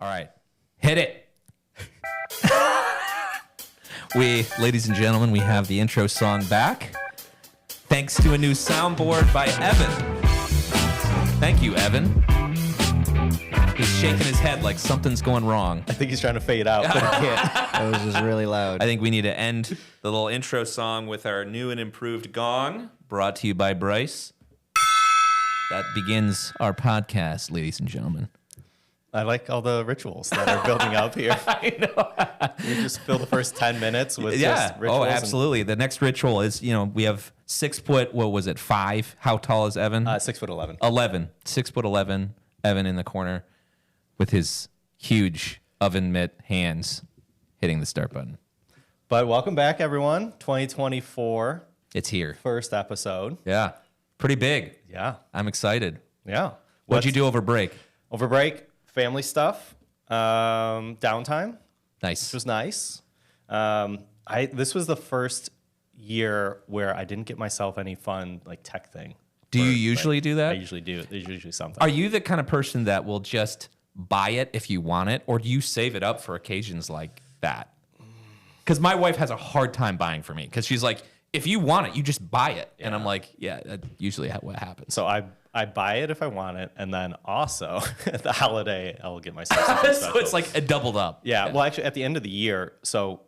All right. Hit it. Ladies and gentlemen, we have the intro song back. Thanks to a new soundboard by Evan. Thank you, Evan. He's shaking his head like something's going wrong. I think he's trying to fade out, but he can't. That was just really loud. I think we need to end the little intro song with our new and improved gong, brought to you by Bryce. That begins our podcast, ladies and gentlemen. I like all the rituals that are building up here. I know. We just fill the first 10 minutes with just rituals. Oh, absolutely. The next ritual is, we have 6 foot, what was it, 5? How tall is Evan? 6'11". 11. 6'11", Evan in the corner with his huge oven mitt hands hitting the start button. But welcome back, everyone. 2024. It's here. First episode. Yeah. Pretty big. Yeah. I'm excited. Yeah. What'd you do over break? Over break, family stuff, downtime. Nice. Which was nice. This was the first year where I didn't get myself any fun tech thing. Do you usually do that? I usually do. There's usually something. Are you the kind of person that will just buy it if you want it, or do you save it up for occasions like that? Because my wife has a hard time buying for me because she's like, if you want it, you just buy it. Yeah. And I'm like, yeah, that's usually what happens. So I buy it if I want it, and then also at the holiday, I'll get myself something special. So it's like a doubled up. Yeah. Well, actually, at the end of the year, so,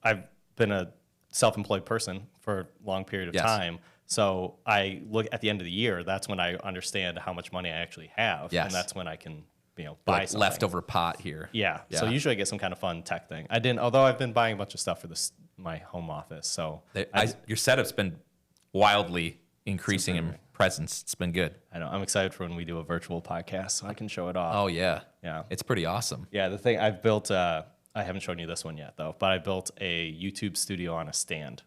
I've been a self-employed person for a long period of time. So I look at the end of the year, that's when I understand how much money I actually have. Yes. And that's when I can, buy something. Leftover pot here. Yeah. So usually I get some kind of fun tech thing. Although I've been buying a bunch of stuff for my home office. So your setup's been wildly increasing in presence. It's been good. I know. I'm excited for when we do a virtual podcast so I can show it off. Oh, yeah. Yeah. It's pretty awesome. Yeah. The thing I've built, I haven't shown you this one yet, though, but I built a YouTube studio on a stand.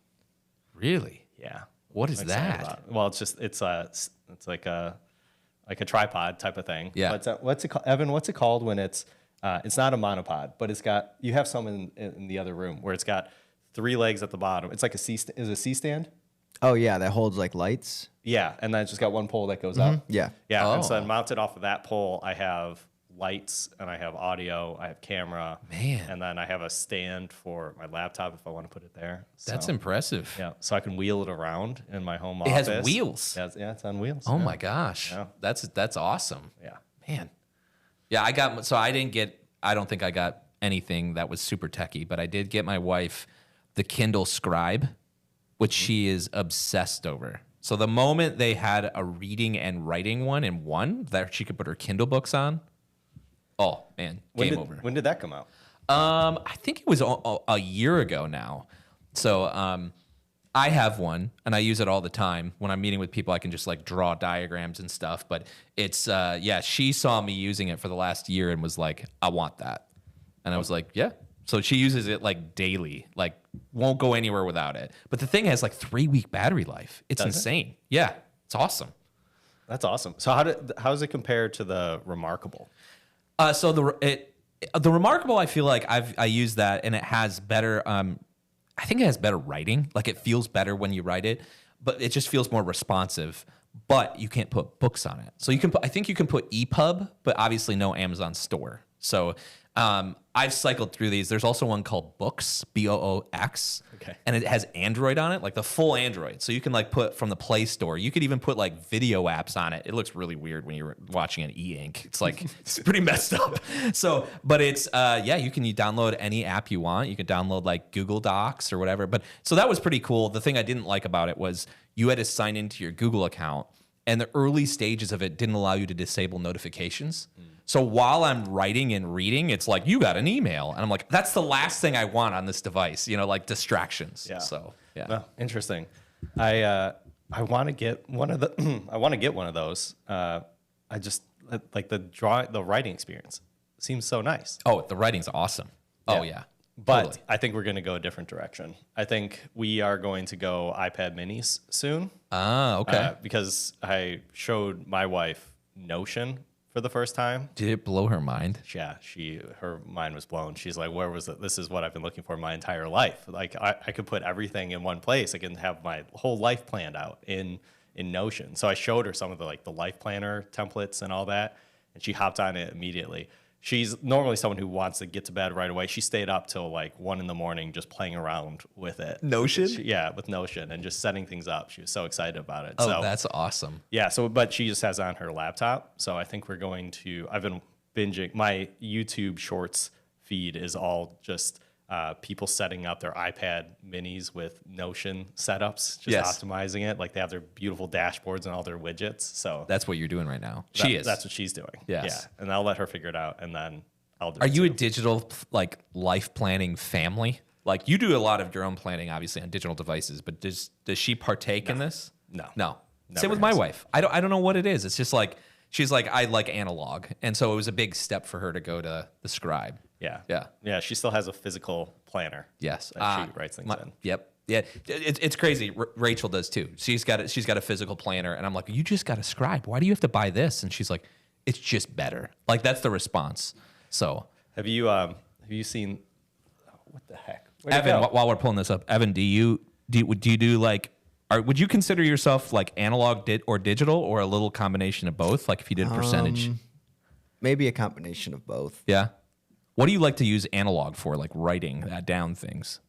Really? Yeah. What is that? Well, it's like a tripod type of thing. Yeah. But what's it called, Evan? What's it called when it's not a monopod, but you have some in the other room where it's got 3 legs at the bottom. It's like a C-stand. Oh yeah, that holds like lights. Yeah, and then it's just got one pole that goes up. Yeah. Yeah. Oh. And so then mounted off of that pole, I have lights and I have audio, I have camera. Man. And then I have a stand for my laptop if I want to put it there. That's impressive. Yeah. So I can wheel it around in my home It office. has wheels. Yeah, it's on wheels. Oh my gosh. Yeah. That's awesome. Yeah. Man. Yeah, I don't think I got anything that was super techy, but I did get my wife the Kindle Scribe, which she is obsessed over. So the moment they had a reading and writing one in one that she could put her Kindle books on, oh man, game over. When did that come out? I think it was a year ago now. So I have one, and I use it all the time. When I'm meeting with people, I can just draw diagrams and stuff. But it's, she saw me using it for the last year and was like, I want that. And I was like, yeah. So she uses it daily, won't go anywhere without it. But the thing has 3-week battery life. It's insane. Yeah, it's awesome. That's awesome. So how does it compare to the Remarkable? So the Remarkable, I feel like I use that, and it has better. I think it has better writing. It feels better when you write it, but it just feels more responsive. But you can't put books on it. So I think you can put EPUB, but obviously no Amazon store. So I've cycled through these. There's also one called Books, Boox, okay, and it has Android on it, the full Android. So you can put from the Play Store. You could even put video apps on it. It looks really weird when you're watching an e-ink. It's it's pretty messed up. So, but it's you can download any app you want. You can download Google Docs or whatever. But so that was pretty cool. The thing I didn't like about it was you had to sign into your Google account, and the early stages of it didn't allow you to disable notifications. So while I'm writing and reading, it's you got an email. And I'm like, that's the last thing I want on this device, distractions. Yeah. So, yeah. Well, interesting. I want to get one of those. I just the writing experience seems so nice. Oh, the writing's awesome. Yeah. Oh, yeah. But totally. I think we're going to go a different direction. I think we are going to go iPad minis soon. Ah, okay. Because I showed my wife Notion for the first time. Did it blow her mind? Yeah, her mind was blown. She's like, where was it? This is what I've been looking for my entire life. I could put everything in one place. I can have my whole life planned out in Notion. So I showed her some of the life planner templates and all that, and she hopped on it immediately. she's normally someone who wants to get to bed right away. She stayed up till like 1 a.m. just playing around with it. Notion? With Notion and just setting things up. She was so excited about it. Oh, so that's awesome. yeah. So, but she just has it on her laptop. So I think we're going to. I've been binging. My YouTube Shorts feed is all just people setting up their iPad minis with Notion setups, just optimizing it. Like they have their beautiful dashboards and all their widgets. So That's what you're doing right now. That's what she's doing. Yes. Yeah. And I'll let her figure it out, and then I'll do Are it you a too. digital like life planning family? Like you do a lot of your own planning, obviously, on digital devices, but does she partake in this? No. No. Never Same with my has. wife. I don't know what it is. It's just like she's like, I like analog. And so it was a big step for her to go to the Scribe. Yeah. Yeah. Yeah. She still has a physical planner. Yes. That she writes things in. Yep. Yeah. It's crazy. Rachel does too. She's got a physical planner, and I'm like, you just got a Scribe. Why do you have to buy this? And she's like, it's just better. Like that's the response. So Have you seen what the heck? Where'd it Evan, go? while we're pulling this up, Evan, do you do like, would you consider yourself like analog or digital, or a little combination of both? Like if you did a percentage, Maybe a combination of both. yeah. What do you like to use analog for? Like writing down things,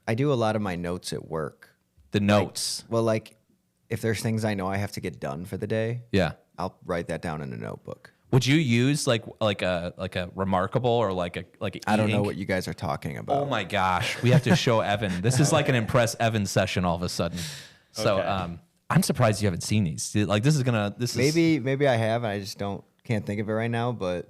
I do a lot of my notes at work. the notes. Well, like if there's things I know I have to get done for the day, Yeah. I'll write that down in a notebook. Would you use like a remarkable or like a I don't know e-ink? what you guys are talking about. Oh my gosh, we have to show Evan. This is like an impress Evan session all of a sudden. So Okay. I'm surprised you haven't seen these. Like this is Maybe I have, and I just can't think of it right now. But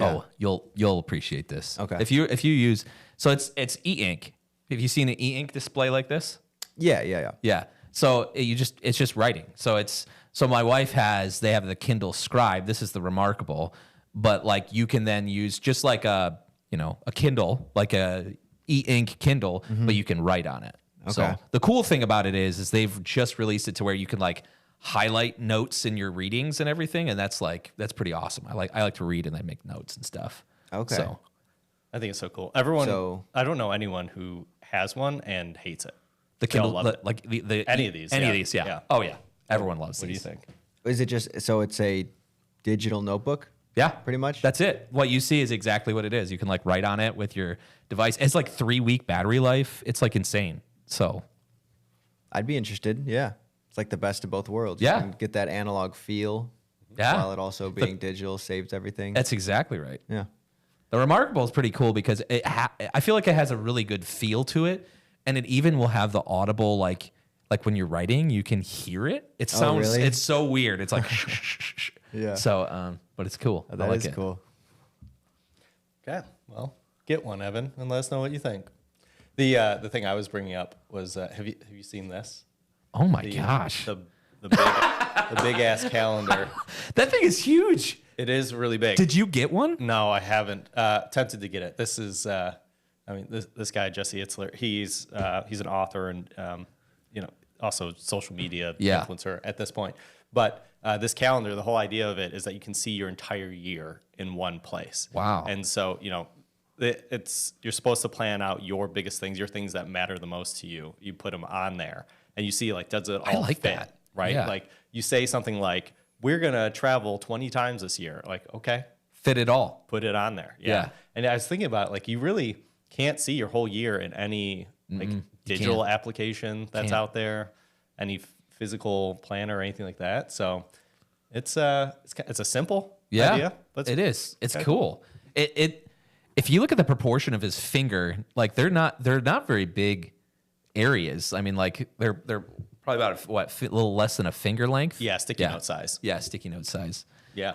Oh, you'll appreciate this. Okay. If you use, so it's e-ink. Have you seen an e-ink display like this? yeah. Yeah. So it's just writing. So my wife they have the Kindle Scribe. This is the Remarkable, but like you can then use just like a Kindle, like a e-ink Kindle, but you can write on it. So Okay. the cool thing about it is they've just released it to where you can like highlight notes in your readings and everything, and that's pretty awesome. I like to read and then make notes and stuff. Okay. So I think it's so cool. Everyone, So- I don't know anyone who has one and hates it. the They all Kindle, love it. like the Any of these, any yeah. of these, yeah. Yeah. Oh yeah, everyone loves What do you these. think? Is it just so it's a digital notebook? Yeah, Pretty much? That's it. What you see is exactly what it is. You can like write on it with your device. It's like 3-week battery life. It's like insane. So I'd be interested. Yeah. It's like the best of both worlds. Yeah. You can get that analog feel Yeah. while it also being digital saves everything. that's exactly right. Yeah. The Remarkable is pretty cool because I feel like it has a really good feel to it, and it even will have the audible like when you're writing, you can hear it. It sounds really? it's so weird. It's like Yeah. So but it's cool. I That like is it. cool. Okay, well, get one, Evan, and let us know what you think. The thing I was bringing up was have you seen this? Oh my The- gosh, the big ass calendar. that thing is huge. It is really big. Did you get one? No, I haven't. Tempted to get it. This is, this guy Jesse Itzler. He's an author and also social media Yeah. influencer at this point. But this calendar, the whole idea of it is that you can see your entire year in one place. Wow. And so you're supposed to plan out your biggest things, your things that matter the most to you. You put them on there, and you see like does it all like fit, that. right? Yeah. Like you say something like, "We're gonna travel 20 times this year." Like, okay. Fit it all. Put it on there. Yeah. And I was thinking about it, like you really can't see your whole year in any like digital application that's Can't. out there, any physical planner or anything like that. So it's a simple idea. But it is. It's okay. cool. It if you look at the proportion of his finger, like they're not very big areas. I mean, like they're probably about a little less than a finger length. Yeah, sticky note size. Yeah, sticky note size. Yeah.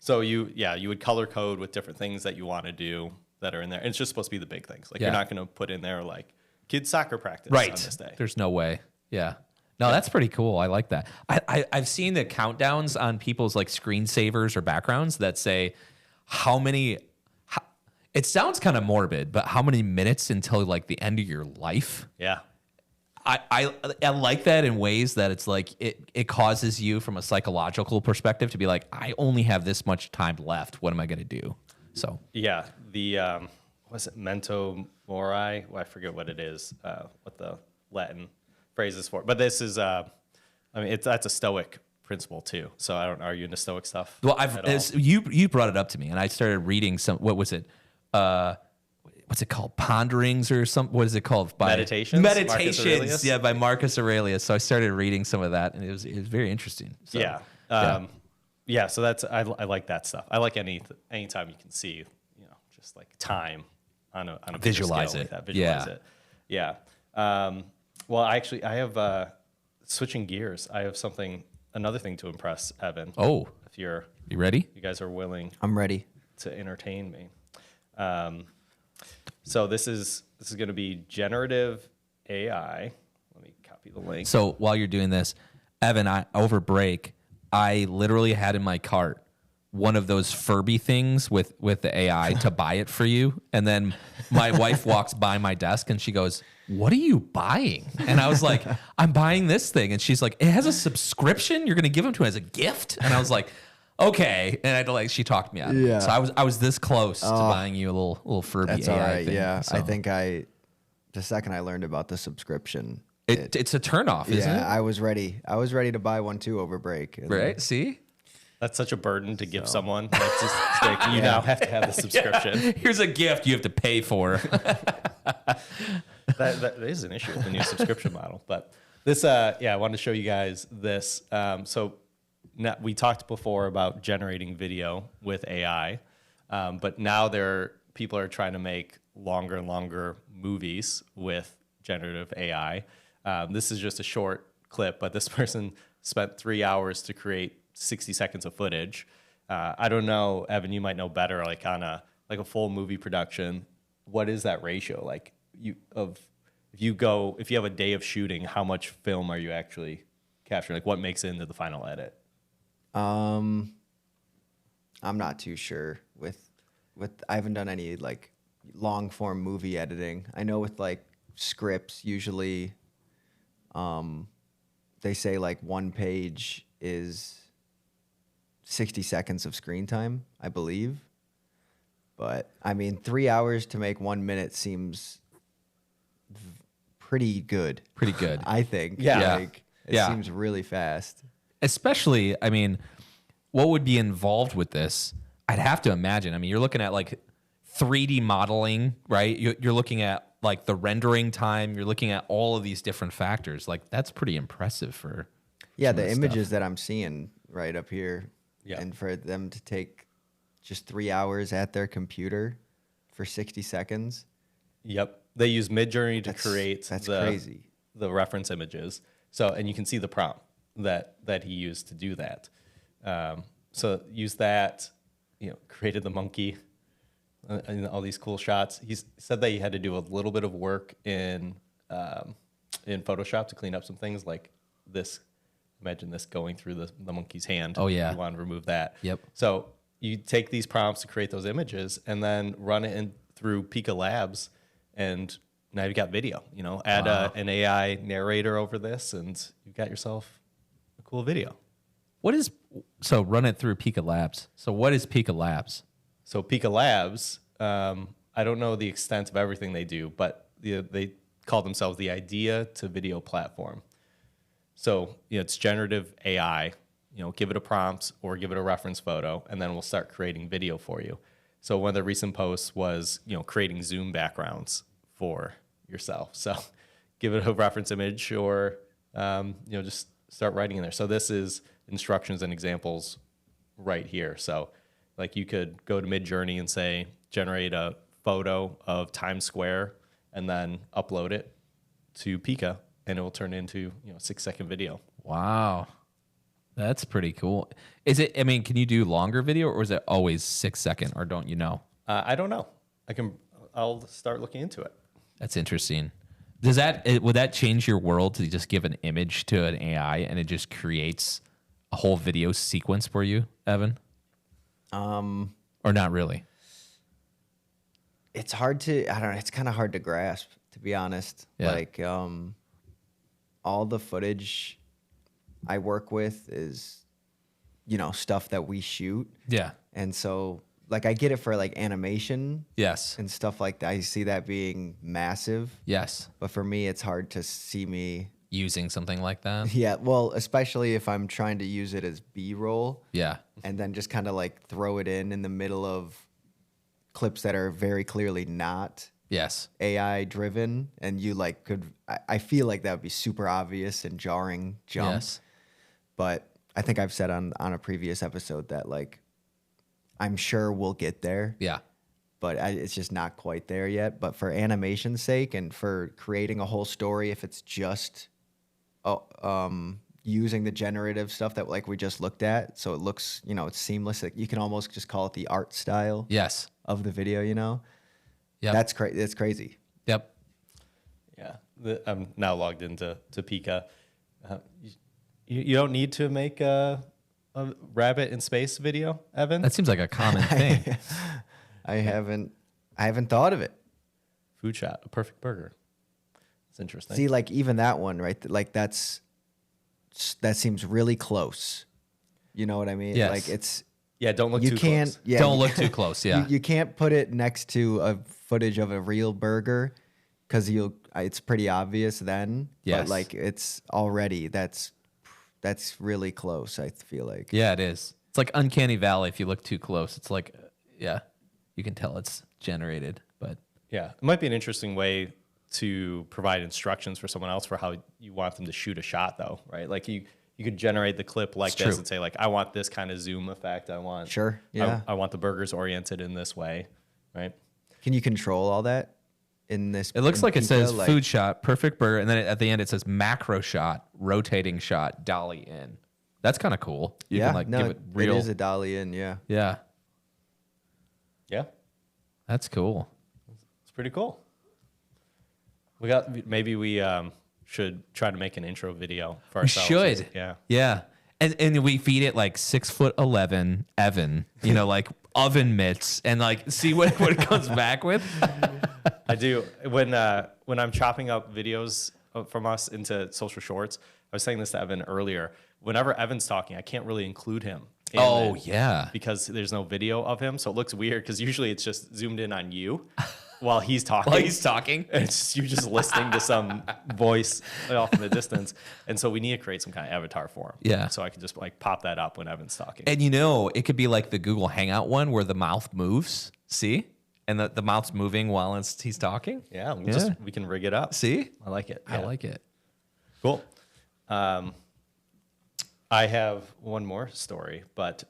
So you would color code with different things that you want to do that are in there. And it's just supposed to be the big things. Like Yeah. you're not going to put in there like kids soccer practice Right. on this day. There's no way. Yeah. No, that's pretty cool. I like that. I've seen the countdowns on people's like screensavers or backgrounds that say it sounds kind of morbid, but how many minutes until like the end of your life? Yeah. I like that in ways that it's like it causes you from a psychological perspective to be like, I only have this much time left. What am I going to do? So Yeah, the what's it, memento mori? Well, I forget what it is, what the Latin phrase is for. But this is, that's a Stoic principle too. So I don't know. Are you into Stoic stuff? Well, at all? you brought it up to me, and I started reading some. What was it? What's it called? Ponderings or some? What is it called? Meditations? Marcus Aurelius? Yeah, by Marcus Aurelius. So I started reading some of that, and it was very interesting. So, Yeah. So that's I like that stuff. I like anytime you can see, just like time on a bigger Visualize scale it. like that. Visualize it. Yeah. Well, I have switching gears. I have another thing to impress Evan. Oh, if you ready? You guys are willing I'm ready. to entertain me. So this is going to be generative AI. Let me copy the link. So while you're doing this, Evan, over break, I literally had in my cart one of those Furby things with the AI to buy it for you. And then my wife walks by my desk and she goes, "What are you buying?" And I was like, "I'm buying this thing." And she's like, "It has a subscription? You're going to give them to it as a gift?" And I was like, "Okay." And she talked me out of it. Yeah. So I was this close to buying you a little Furby That's AI all right. thing. Yeah. So I think the second I learned about the subscription, it's a turnoff, isn't it? I was ready. I was ready to buy one too over break. And Right? See? That's such a burden to give someone. That's just like, you now have to have the subscription. Here's a gift you have to pay for. That is an issue with the new subscription model. But this, I wanted to show you guys this. So now, we talked before about generating video with AI, but now people are trying to make longer and longer movies with generative AI. This is just a short clip, but this person spent 3 hours to create 60 seconds of footage. I don't know, Evan, you might know better, like on a full movie production, what is that ratio? Like if you have a day of shooting, how much film are you actually capturing? Like what makes it into the final edit? I'm not too sure with I haven't done any like long form movie editing. I know with like scripts usually they say like one page is 60 seconds of screen time, I believe. But I mean 3 hours to make 1 minute seems pretty good. Pretty good. I think. Yeah. Like, it seems really fast. Especially, I mean, what would be involved with this? I'd have to imagine. I mean, you're looking at like 3D modeling, right? You're looking at like the rendering time. You're looking at all of these different factors. Like that's pretty impressive for. Yeah, the images that I'm seeing right up here, Yeah. and for them to take just 3 hours at their computer for 60 seconds. Yep. They use Midjourney to create that's crazy. the reference images. So, and you can see the prompt that he used to do that. So use that, created the monkey and all these cool shots. He said that he had to do a little bit of work in Photoshop to clean up some things like this. Imagine this going through the monkey's hand. Oh, yeah. You want to remove that. Yep. So you take these prompts to create those images and then run it through Pika Labs, and now you've got video. Add an AI narrator over this, and you've got yourself a cool video. So run it through Pika Labs. So what is Pika Labs? So Pika Labs, I don't know the extent of everything they do, but they call themselves the idea to video platform. So it's generative AI. Give it a prompt or give it a reference photo, and then we'll start creating video for you. So one of the recent posts was, creating Zoom backgrounds for yourself. So give it a reference image or, just start writing in there. So this is instructions and examples right here. So like you could go to Midjourney and say, generate a photo of Times Square and then upload it to Pika, and it will turn into, a 6-second video. Wow. That's pretty cool. Can you do longer video, or is it always 6 second, or don't you know? I don't know. I'll start looking into it. That's interesting. Would that change your world to just give an image to an AI and it just creates a whole video sequence for you, Evan? Or not really? It's hard to, I don't know, it's kind of hard to grasp, to be honest. Yeah. Like, all the footage I work with is, stuff that we shoot. Yeah. And so, like, I get it for, like, animation Yes. and stuff like that. I see that being massive. Yes. But for me, it's hard to see me using something like that. Yeah, well, especially if I'm trying to use it as B-roll Yeah. and then just kind of like throw it in the middle of clips that are very clearly not Yes. AI driven, and you like I feel like that would be super obvious and jarring jump. Yes. But I think I've said on a previous episode that like I'm sure we'll get there, Yeah. but it's just not quite there yet. But for animation's sake and for creating a whole story, if it's just using the generative stuff that like we just looked at, so it looks, it's seamless. Like you can almost just call it the art style Yes. of the video. Yep. That's crazy. Yep. Yeah, I'm now logged into Pika. You don't need to make a rabbit in space video, Evan. That seems like a common thing. I haven't thought of it. Food shot, a perfect burger. It's interesting. See, like even that one, right? Like that seems really close. You know what I mean? Yes. Like it's don't look you too can't close. yeah Don't look too close. Yeah. you can't put it next to a footage of a real burger because it's pretty obvious then. Yes. But like it's already that's really close. I feel like. Yeah, it is. It's like uncanny valley. If you look too close, it's like, yeah, you can tell it's generated. But Yeah, it might be an interesting way to provide instructions for someone else for how you want them to shoot a shot, though, right? Like you could generate the clip like It's this true. and say, like, I want this kind of zoom effect. I want Sure, yeah. I want the burgers oriented in this way, right? Can you control all that in this? it looks in like it Pika? says Like- food shot, perfect burger, and then at the end it says macro shot, rotating shot, dolly in. That's kind of cool. You yeah, can like no, give it real. It is a dolly in. Yeah. Yeah, Yeah, that's cool. it's pretty cool. Maybe we should try to make an intro video for We ourselves. should. Yeah. Yeah. And we feed it like 6'11" Evan, like oven mitts, and like see what it comes back with. I do. When I'm chopping up videos from us into social shorts, I was saying this to Evan earlier. Whenever Evan's talking, I can't really include him. in Oh, it yeah. because there's no video of him, so it looks weird. Because usually it's just zoomed in on you while he's talking. While he's talking. And it's just, you're just listening to some voice off in the distance, and so we need to create some kind of avatar for him. Yeah. So I can just like pop that up when Evan's talking. And it could be like the Google Hangout one where the mouth moves. See? And the mouth's moving while he's talking. Yeah, Yeah. we can rig it up. See? I like it. I Yeah. like it. Cool. I have one more story, but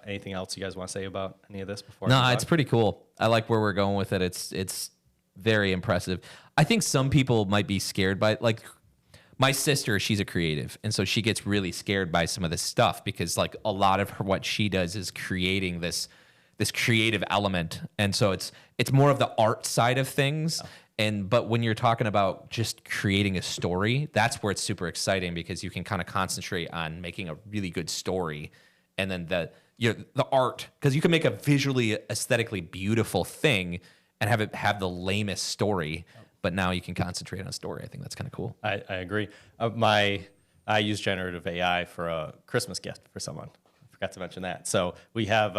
anything else you guys want to say about any of this before? I No, move it's on? pretty cool. I like where we're going with it. It's very impressive. I think some people might be scared by like my sister, she's a creative, and so she gets really scared by some of this stuff because like a lot of what she does is creating this creative element. And so it's more of the art side of things. But when you're talking about just creating a story, that's where it's super exciting because you can kind of concentrate on making a really good story, and then the art, because you can make a visually aesthetically beautiful thing and have it have the lamest story, but now you can concentrate on a story. I think that's kind of cool. I agree. I use generative AI for a Christmas gift for someone. I forgot to mention that. So we have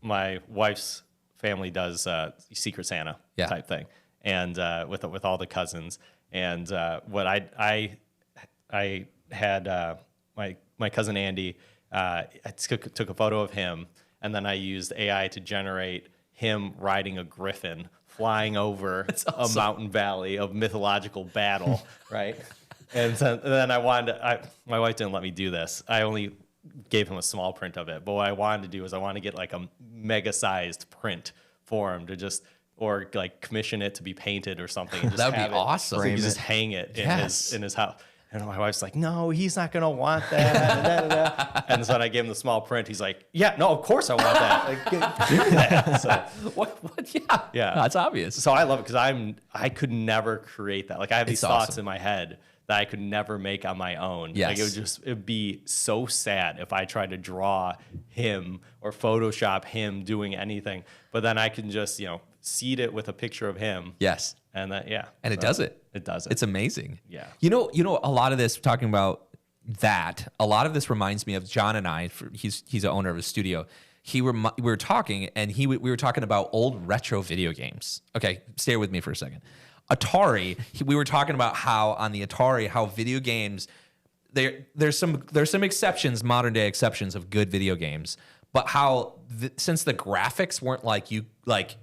my wife's family does Secret Santa type thing, and with all the cousins. And what I had my cousin Andy. I took a photo of him, and then I used AI to generate him riding a griffin flying over a mountain valley of mythological battle, right? And then my wife didn't let me do this. I only gave him a small print of it. But what I wanted to do is I wanted to get like a mega-sized print for him to or like commission it to be painted or something. And just That would be have it, awesome. So he Frame could it. just hang it Yes. in his house. And my wife's like, no, he's not going to want that. And so when I gave him the small print, he's like, yeah, no, of course I want that. Like, give me that. So, What? Yeah. Yeah. That's obvious. so I love it because I could never create that. Like I have these It's thoughts awesome. in my head that I could never make on my own. Like Yes. it'd be so sad if I tried to draw him or Photoshop him doing anything. But then I can just, seed it with a picture of him. Yes. And that, yeah. And it does it. It does it. It's amazing. Yeah. You know, a lot of this talking about that. A lot of this reminds me of John and I. He's the owner of a studio. We were talking, and we were talking about old retro video games. Okay, stay with me for a second. Atari, we were talking about how on the Atari, how video games, there's some exceptions, modern day exceptions of good video games, but how since the graphics weren't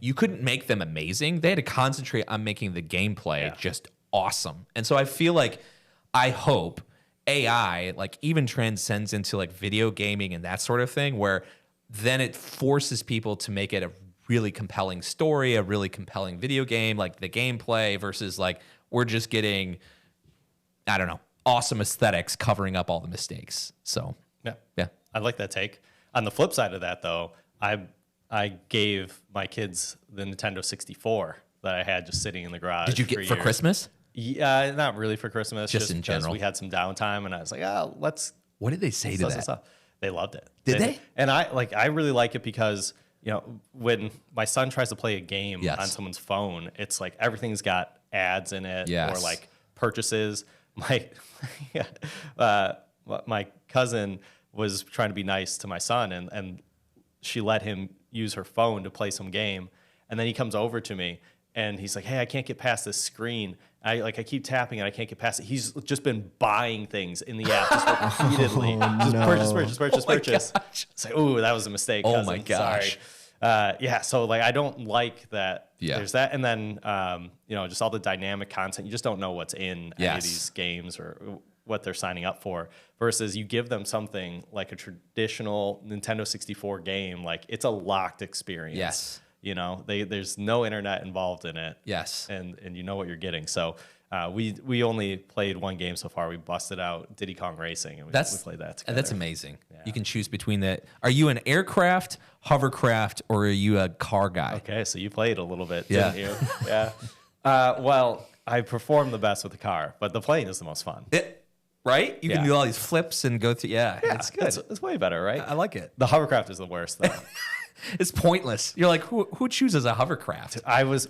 you couldn't make them amazing, they had to concentrate on making the gameplay just awesome. And so I feel like, I hope AI like even transcends into like video gaming and that sort of thing, where then it forces people to make it a really compelling story, a really compelling video game, like the gameplay versus like we're just getting, I don't know, awesome aesthetics covering up all the mistakes. So yeah, I like that take. On the flip side of that, though, I gave my kids the Nintendo 64 that I had just sitting in the garage. Did you get for Christmas? Yeah, not really for Christmas. Just in general. We had some downtime, and I was like, oh, let's. What did they say to that? They loved it. Did they? And I really like it because, you know, when my son tries to play a game on someone's phone, it's like everything's got ads in it or like purchases. My cousin was trying to be nice to my son, and she let him use her phone to play some game, and then he comes over to me and he's like, hey, I can't get past this screen. I keep tapping and I can't get past it. He's just been buying things in the app just repeatedly. Purchase. It's like, ooh, that was a mistake. Oh cousin. my gosh. Sorry. So like I don't like that. Yeah. There's that, and then just all the dynamic content. You just don't know what's in any of these games or what they're signing up for. Versus you give them something like a traditional Nintendo 64 game, like it's a locked experience. Yes. You know, there's no internet involved in it. Yes. And you know what you're getting. So we only played one game so far. We busted out Diddy Kong Racing, and we played that together. That's amazing. Yeah. You can choose between that. Are you an aircraft, hovercraft, or are you a car guy? Okay, so you played a little bit, didn't you? Yeah. Well, I perform the best with the car, but the plane is the most fun. Right? You can do all these flips and go through. Yeah, it's good. It's way better, right? I like it. The hovercraft is the worst, though. It's pointless. You're like, who chooses a hovercraft?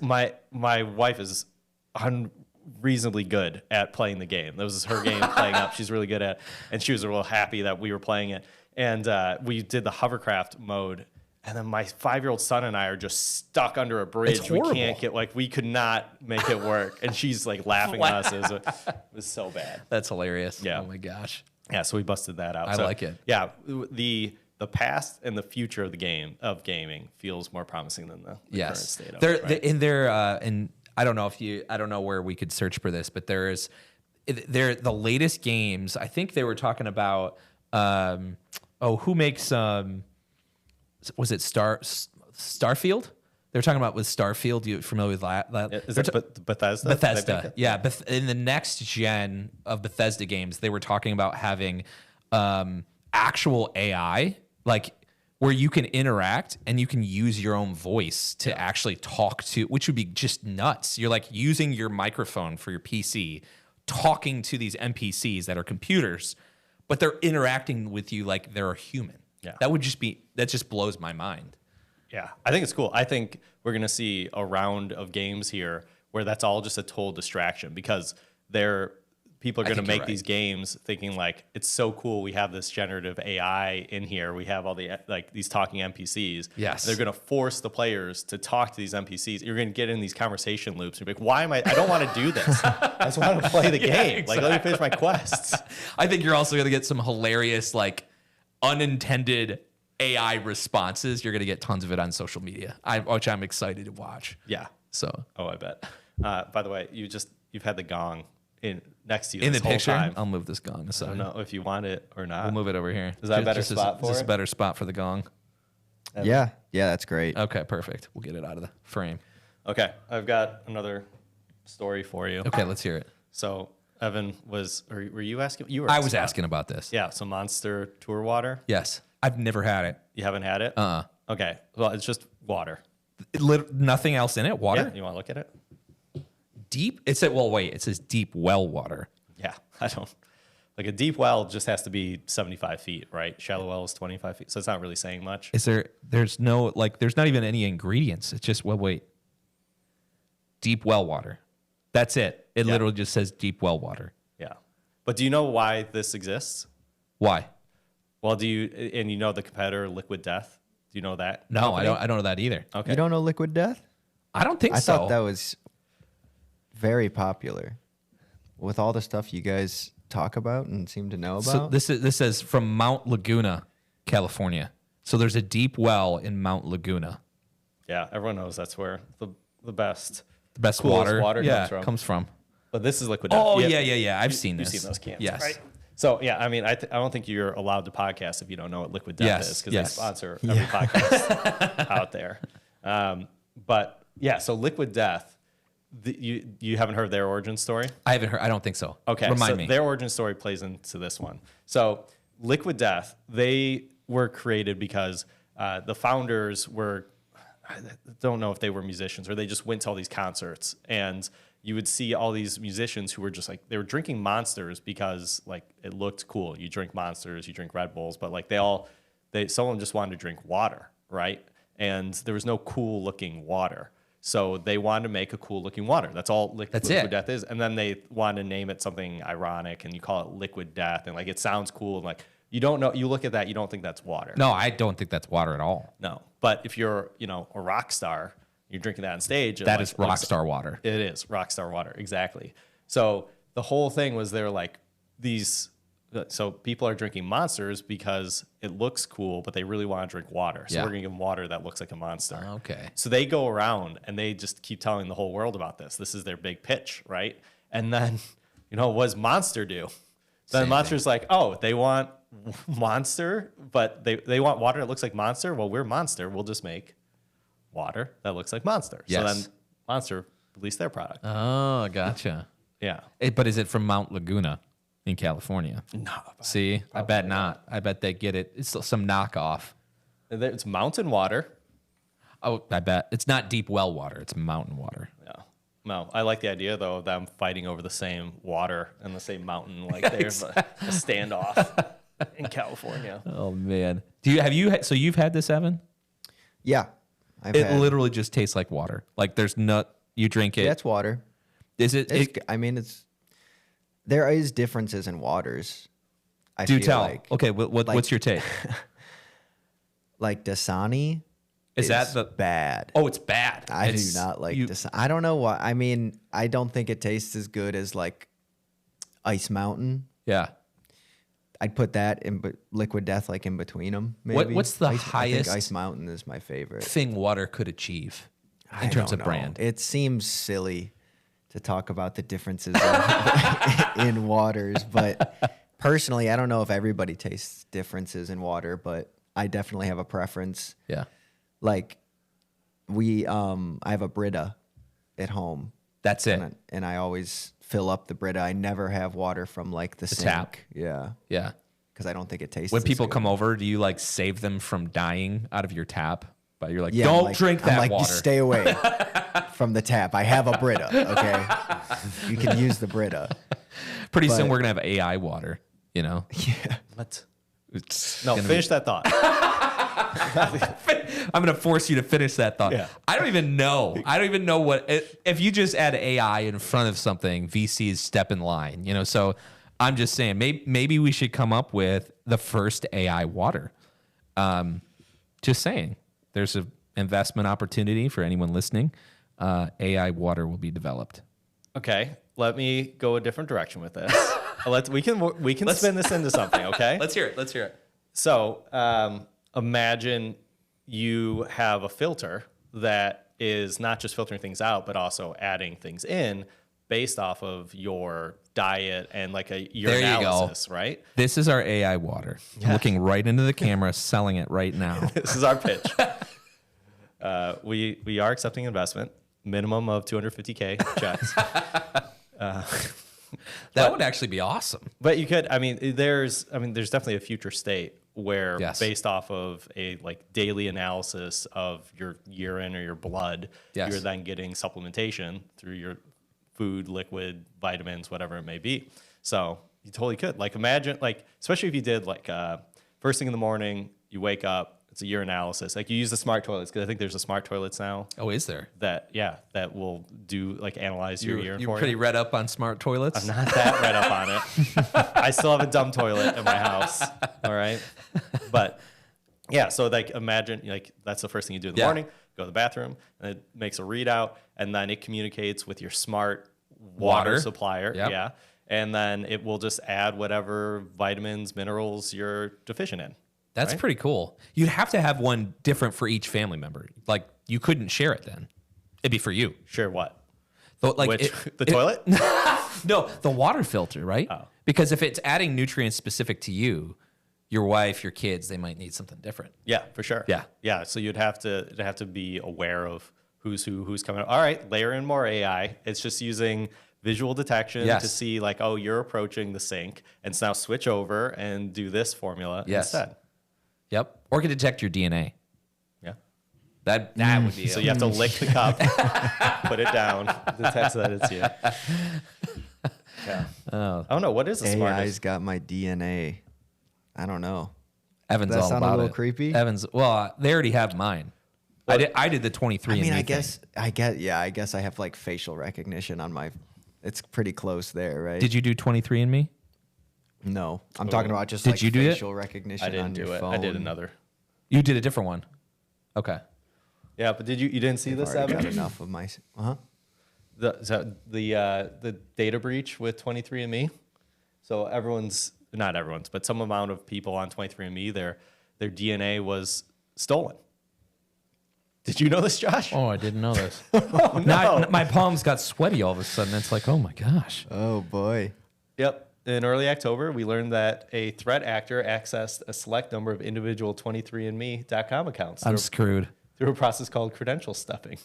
My wife is unreasonably good at playing the game. That was her game playing up. She's really good at it. And she was real happy that we were playing it. And we did the hovercraft mode. And then my 5-year-old son and I are just stuck under a bridge. It's horrible. We can't get, we could not make it work. And she's like laughing at us. It was so bad. That's hilarious. Yeah. Oh my gosh. Yeah, so we busted that out. I like it. Yeah, the past and the future of gaming feels more promising than the current state of it. Right? And I don't know where we could search for this, but the latest games. I think they were talking about who makes was it Starfield? They were talking about with Starfield. You familiar with that? Is that Bethesda? Bethesda, yeah. In the next gen of Bethesda games, they were talking about having actual AI, like where you can interact and you can use your own voice to actually talk to, which would be just nuts. You're like using your microphone for your PC, talking to these NPCs that are computers, but they're interacting with you like they're a human. Yeah. That just blows my mind. Yeah, I think it's cool. I think we're going to see a round of games here where that's all just a total distraction because people are going to make these games thinking like it's so cool. We have this generative AI in here. We have all these talking NPCs. Yes, they're going to force the players to talk to these NPCs. You're going to get in these conversation loops. You're like, why am I don't want to do this. I just want to play the game. Exactly. Like, let me finish my quests. I think you're also going to get some hilarious like unintended AI responses. You're going to get tons of it on social media, which I'm excited to watch. Yeah. So. Oh, I bet. By the way, you've had the gong next to you in this the picture. Whole time. I'll move this gong aside. I don't know if you want it or not. We'll move it over here. Is that a better spot for it? Is this a better spot for the gong? Yeah, that's great. Okay, perfect. We'll get it out of the frame. Okay, I've got another story for you. Okay, let's hear it. So Evan were you asking? I was asking about this. Yeah, so Monster Tour Water. Yes, I've never had it. You haven't had it? Okay, well, it's just water. Nothing else in it? Water? Yeah, you want to look at it? Deep? It says deep well water. Yeah, I don't. Like a deep well just has to be 75 feet, right? Shallow well is 25 feet, so it's not really saying much. There's not even any ingredients. It's just, deep well water. That's it. It literally just says deep well water. Yeah. But do you know why this exists? Why? Well, you know the competitor Liquid Death? Do you know that? No, company? I don't know that either. Okay. You don't know Liquid Death? I don't think so. I thought that was very popular with all the stuff you guys talk about and seem to know about. So this says from Mount Laguna, California. So there's a deep well in Mount Laguna. Yeah, everyone knows that's where the best Coolest water comes from. But this is liquid death. Oh, yeah. I've seen this. You've seen those cans, yes. right? So, yeah, I mean, I don't think you're allowed to podcast if you don't know what liquid death is, because they sponsor every podcast out there. But, yeah, so liquid death, you haven't heard their origin story? I haven't heard. I don't think so. Okay, Remind me. Their origin story plays into this one. So, liquid death, they were created because the founders were, I don't know if they were musicians or they just went to all these concerts, and you would see all these musicians who were just like, they were drinking Monsters because like it looked cool. You drink Monsters, you drink Red Bulls, but like some of them just wanted to drink water, right? And there was no cool looking water. So they wanted to make a cool looking water. That's all liquid death is. And then they wanted to name it something ironic, and you call it liquid death. And like, it sounds cool. And like, you don't know, you look at that, you don't think that's water. No, I don't think that's water at all. No. But if you're, a rock star, you're drinking that on stage. That is rock star water. It is rock star water. Exactly. So the whole thing was they're like so people are drinking Monsters because it looks cool, but they really want to drink water. So we're going to give them water that looks like a Monster. Okay. So they go around and they just keep telling the whole world about this. This is their big pitch, right? And then, what does Monster do? Then Monster's like, oh, they want Monster, but they want water that looks like Monster. Well, we're Monster. We'll just make water that looks like Monster. Yes. So then Monster released their product. Oh, gotcha. Yeah. But is it from Mount Laguna in California? No. See, I bet not. I bet they get it. It's some knockoff. It's mountain water. Oh, I bet. It's not deep well water. It's mountain water. Yeah. No, I like the idea, though, of them fighting over the same water and the same mountain. Like there's a standoff in California. Oh, man. So you've had this, Evan? Yeah. It literally just tastes like water. Like there's you drink it. That's water. Is it? There is differences in waters. Do tell. Okay, what's your take? Like Dasani is that bad? Oh, it's bad. I do not like Dasani. I don't know why. I mean, I don't think it tastes as good as like Ice Mountain. Yeah. I'd put that in Liquid Death like in between them. Maybe. What's the highest? I think highest Ice Mountain is my favorite thing water could achieve in terms of brand? It seems silly to talk about the differences in waters, but personally, I don't know if everybody tastes differences in water, but I definitely have a preference. Yeah. Like I have a Brita at home. That's it. And I always fill up the Brita. I never have water from like the sink. tap. Yeah. Yeah. Because I don't think it tastes. When as people good. come over, do you like save them from dying out of your tap? But you're like, Yeah, don't drink that I'm like, water. Stay away from the tap. I have a Brita. Okay, you can use the Brita. Pretty soon we're gonna have AI water. Yeah. What? It's No, gonna finish that thought. I'm gonna force you to finish that thought. Yeah. I don't even know. What if you just add AI in front of something. VCs step in line. So I'm just saying maybe we should come up with the first AI water. Just saying. There's an investment opportunity for anyone listening. AI water will be developed. Okay, let me go a different direction with this. We can spin this into something. Okay. Let's hear it. So imagine you have a filter that is not just filtering things out, but also adding things in based off of your diet and like your analysis, right? This is our AI water. Yeah. Looking right into the camera, selling it right now. This is our pitch. We are accepting investment, minimum of $250K checks. That would actually be awesome. But you could, there's definitely a future state where Yes. based off of a like daily analysis of your urine or your blood, Yes. you're then getting supplementation through your food, liquid, vitamins, whatever it may be. So you totally could. Like imagine, like, especially if you did like first thing in the morning, you wake up, it's a urinalysis. Like you use the smart toilets, because I think there's the smart toilets now Oh, is there? that will do like analyze your urine You're for pretty you. read up on smart toilets. I'm not that read up on it. I still have a dumb toilet in my house. All right. But yeah, so like imagine like that's the first thing you do in the Yeah. morning, go to the bathroom, and it makes a readout, and then it communicates with your smart water Water. supplier. Yep. Yeah. And then it will just add whatever vitamins, minerals you're deficient in. That's right? pretty cool. You'd have to have one different for each family member. Like you couldn't share it then. It'd be for you. Sure, what? Like The toilet? No, the water filter, right? Oh. Because if it's adding nutrients specific to you, your wife, your kids, they might need something different. Yeah, for sure. Yeah. Yeah. So it'd have to be aware of who's who, who's coming. All right, layer in more AI. It's just using visual detection Yes. to see like, oh, you're approaching the sink, and so now switch over and do this formula Yes. instead. Yep. Or can detect your DNA. Yeah. That would be So you have to lick the cup, put it down, detect that it's you. Yeah. I don't know. What is the AI's smartest? got my DNA. I don't know. Evan's That all sound a about little it. creepy? Evans, well, they already have mine. I did the 23 I mean, I thing. guess I have like facial recognition on my. It's pretty close there, right? Did you do 23 and me? No, I'm talking about just Did like you do it? facial recognition I didn't on do your it. phone. I did another. You did a different one. Okay. Yeah, but you didn't see I've this, already got Evan? enough of my. Uh-huh. The data breach with 23andMe. So not everyone's, but some amount of people on 23andMe, their DNA was stolen. Did you know this, Josh? Oh, I didn't know this. Oh, no. My palms got sweaty all of a sudden. It's like, oh my gosh. Oh boy. Yep. In early October, we learned that a threat actor accessed a select number of individual 23andMe.com accounts I'm screwed. through a process called credential stuffing.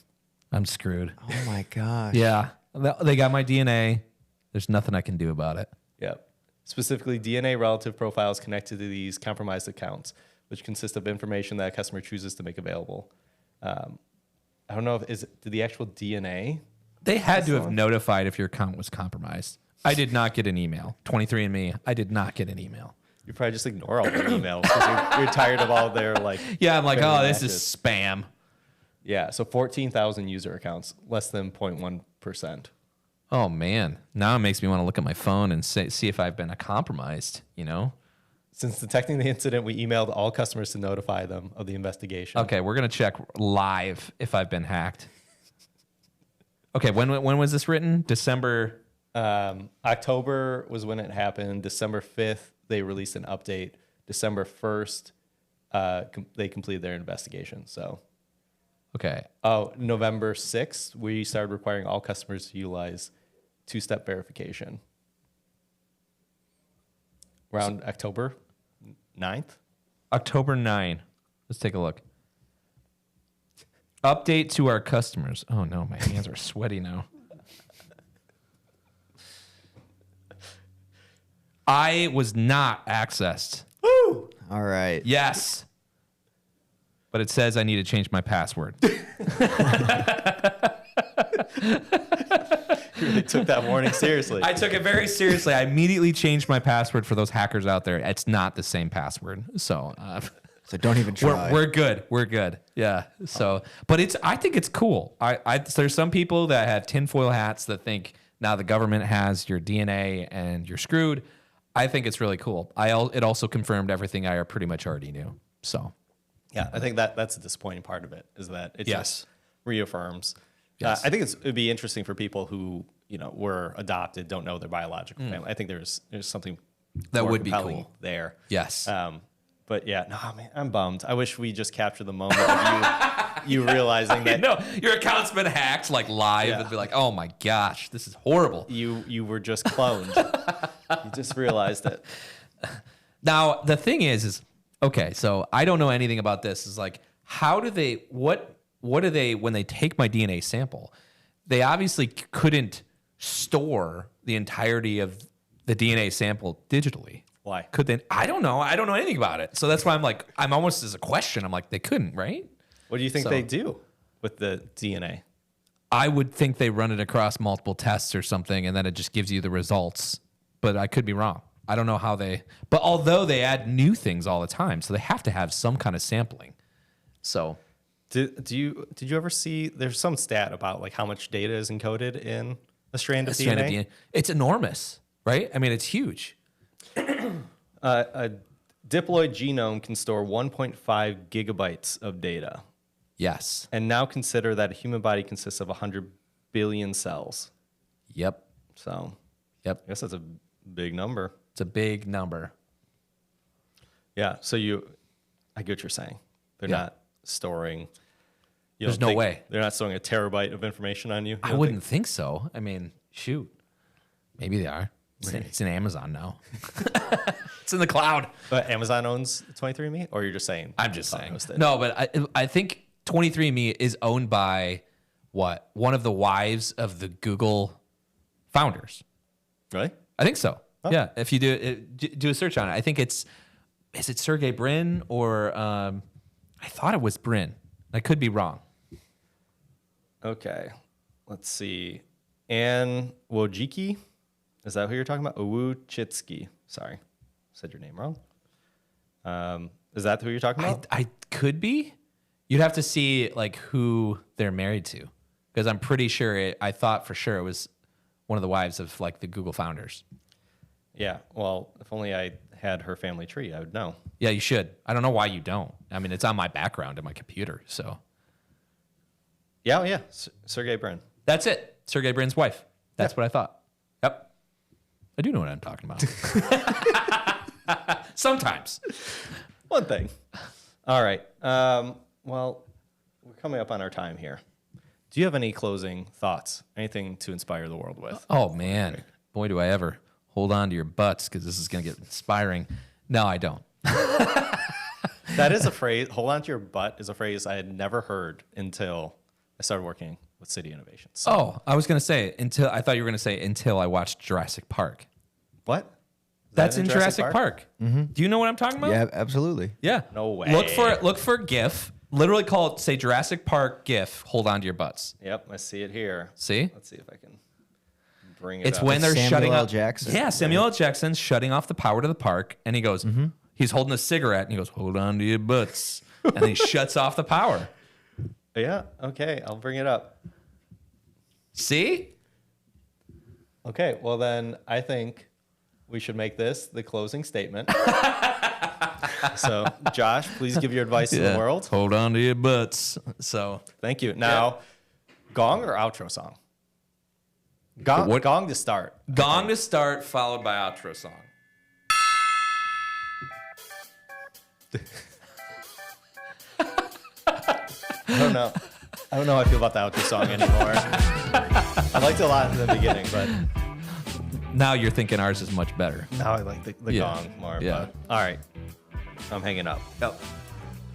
I'm screwed. Oh my gosh. Yeah. They got my DNA. There's nothing I can do about it. Yep. Specifically, DNA relative profiles connected to these compromised accounts, which consist of information that a customer chooses to make available. I don't know did the actual DNA? They had to have notified if your account was compromised. I did not get an email. 23andMe, I did not get an email. You probably just ignore all their emails because you're tired of all their like. Yeah, I'm like, failed oh, this is matches. spam. Yeah, so 14,000 user accounts, less than 0.1%. Oh man, now it makes me want to look at my phone and see if I've been compromised. You know? Since detecting the incident, we emailed all customers to notify them of the investigation. Okay, we're gonna check live if I've been hacked. Okay, when was this written? December. October was when it happened. December 5th, they released an update. December 1st, they completed their investigation. So, Okay, November 6th, we started requiring all customers to utilize two-step verification. Around October 9th. October 9. Let's take a look. Update to our customers. Oh no, my hands are sweaty now. I was not accessed. Woo! All right. Yes. But it says I need to change my password. You really took that warning seriously. I took it very seriously. I immediately changed my password for those hackers out there. It's not the same password. So So don't even try. we're good. We're good. Yeah. So, but I think it's cool. There's some people that have tinfoil hats that think now the government has your DNA and you're screwed. I think it's really cool. It also confirmed everything I pretty much already knew. So, Yeah, I think that's the disappointing part of it is that it Yes. just reaffirms. Yes. I think it'd be interesting for people who were adopted, don't know their biological family. I think there's something That more would be compelling cool. there. yes. But yeah, no, man, I'm bummed. I wish we just captured the moment of you realizing that No, your account's been hacked like live Yeah. and be like, oh my gosh, this is horrible. you were just cloned. You just realized it. Now, the thing is okay, so I don't know anything about this. Is like, how do they, what do they, when they take my DNA sample, they obviously couldn't store the entirety of the DNA sample digitally. Why? Could they? I don't know. I don't know anything about it. So that's why I'm almost as a question. I'm like, they couldn't, right? What do you think So- they do with the DNA? I would think they run it across multiple tests or something, and then it just gives you the results. But I could be wrong. I don't know how they. But although they add new things all the time, so they have to have some kind of sampling. So Did you ever see? There's some stat about like how much data is encoded in a strand of DNA. It's enormous, right? I mean, it's huge. A diploid genome can store 1.5 gigabytes of data, Yes. and now consider that a human body consists of 100 billion cells. Yep. So, Yep. I guess that's a big number. It's a big number. Yeah. So I get what you're saying. They're Yeah. not storing. There's no way. They're not storing a terabyte of information on you. I wouldn't think so. I mean, shoot. Maybe they are. It's in Amazon now. It's in the cloud. But Amazon owns 23andMe, or you're just saying? I'm just saying. owns it? No, but I think 23andMe is owned by what? One of the wives of the Google founders. Really? I think so. Yeah. If you do a search on it, I think is it Sergey Brin or I thought it was Brin. I could be wrong. Okay. Let's see. Ann Wojcicki. Is that who you're talking about? Wojcicki. Sorry. Said your name wrong. Is that who you're talking about? I could be. You'd have to see like who they're married to, because I'm pretty sure I thought for sure it was one of the wives of like the Google founders. Yeah. Well, if only I had her family tree, I would know. Yeah, you should. I don't know why you don't. I mean, it's on my background in my computer. So Yeah. Yeah. Sergey Brin. that's it. Sergey Brin's wife. That's what I thought. Yep. I do know what I'm talking about. Sometimes. One thing. All right. Well, we're coming up on our time here. Do you have any closing thoughts? Anything to inspire the world with? Oh, man. Boy, do I ever hold on to your butts, because this is going to get inspiring. No, I don't. That is a phrase. Hold on to your butt is a phrase I had never heard until I started working with City Innovations. So, Oh, I was going to say I thought you were going to say until I watched Jurassic Park. what? Is That's that in Jurassic Park. Do you know what I'm talking about? Yeah, absolutely. Yeah. No way. Look for GIF. Literally call it, say Jurassic Park GIF. Hold on to your butts. Yep, I see it here. See? Let's see if I can bring it It's up. when they're Samuel shutting L. off. Jackson. Yeah, Samuel L. Jackson's shutting off the power to the park, and he goes, he's holding a cigarette, and he goes, hold on to your butts, and he shuts off the power. Yeah, okay, I'll bring it up. See? Okay, well then I think we should make this the closing statement. So, Josh, please give your advice to the world. Hold on to your butts. So Thank you. Now, gong or outro song? Gong to start. gong to start, followed by outro song. I don't know how I feel about the outro song anymore. I liked it a lot in the beginning, but Now you're thinking ours is much better. now I like the Yeah. gong more. Yeah. But, all right, I'm hanging up. Yep.